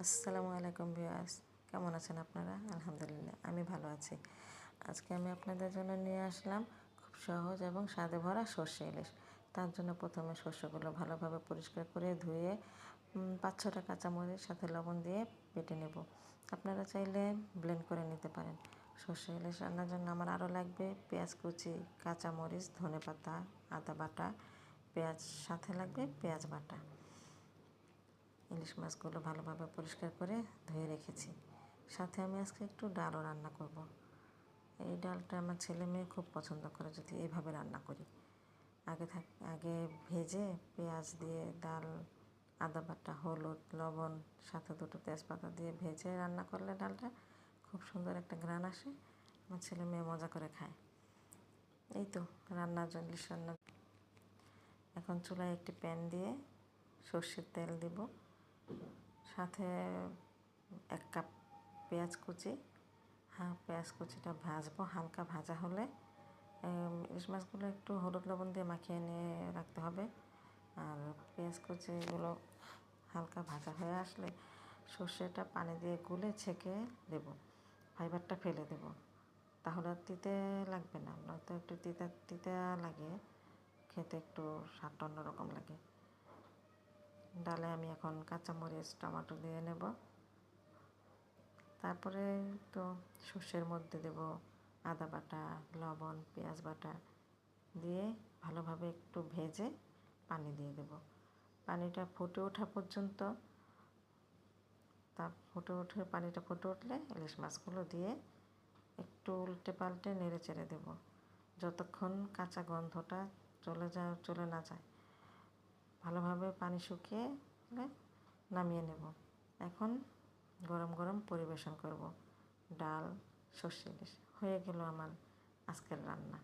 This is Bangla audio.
আসসালামু আলাইকুম ভিউয়ার্স, কেমন আছেন আপনারা? আলহামদুলিল্লাহ আমি ভালো আছি। আজকে আমি আপনাদের জন্য নিয়ে আসলাম খুব সহজ এবং স্বাদে ভরা সর্ষে ইলিশ। তার জন্য প্রথমে শস্যগুলো ভালোভাবে পরিষ্কার করে ধুয়ে ৫-৬টা কাঁচামরিচ সাথে লবণ দিয়ে বেটে নেব। আপনারা চাইলে ব্লেন্ড করে নিতে পারেন। সর্ষে ইলিশ রান্নার জন্য আমার আরও লাগবে পেঁয়াজ কুচি, কাঁচামরিচ, ধনেপাতা, আদা বাটা, পেঁয়াজ, সাথে লাগবে পেঁয়াজ বাটা। ইলিশ মাছগুলো ভালোভাবে পরিষ্কার করে ধুয়ে রেখেছি। সাথে আমি আজকে একটু ডালও রান্না করব। এই ডালটা আমার ছেলে মেয়ে খুব পছন্দ করে যদি এইভাবে রান্না করি। আগে ভেজে পেঁয়াজ দিয়ে ডাল, আদা বাটা, হলুদ, লবণ, সাথে 2টো তেজপাতা দিয়ে ভেজে রান্না করলে ডালটা খুব সুন্দর একটা ঘ্রাণ আসে। আমার ছেলে মেয়ে মজা করে খায়। এই তো রান্নার জন্য ইলিশ রান্না। এখন চুলায় একটি প্যান দিয়ে সর্ষের তেল দিব, সাথে 1 কাপ পেঁয়াজ কুচি। পেঁয়াজ কুচিটা ভাজবো। হালকা ভাজা হলে ইলিশ মাছগুলো একটু হলুদ লবণ দিয়ে মাখিয়ে নিয়ে রাখতে হবে। আর পেঁয়াজ কুচিগুলো হালকা ভাজা হয়ে আসলে সর্ষেটা পানি দিয়ে গুলে ছেঁকে দেব, ফাইবারটা ফেলে দেব। তাহলে আর তিতে লাগবে না, নয়তো একটু তিতা তিতা লাগে, খেতে একটু স্বাদটা অন্যরকম লাগে। ডালে আমি এখন কাঁচামরিচ, টমেটো দিয়ে নেব। তারপরে তো সর্ষের মধ্যে দেব আদা বাটা, লবণ, পেঁয়াজ বাটা দিয়ে ভালোভাবে একটু ভেজে পানি দিয়ে দেব। পানিটা ফুটে ওঠা পর্যন্ত, পানিটা ফুটে উঠলে ইলিশ মাছগুলো দিয়ে একটু উল্টে পাল্টে নেড়ে চেড়ে দেব যতক্ষণ কাঁচা গন্ধটা চলে না যায়। ভালোভাবে পানি শুকিয়ে নামিয়ে নেব। এখন গরম গরম পরিবেশন করব। ডাল, সর্ষে ইলিশ হয়ে গেল আমার আজকের রান্না।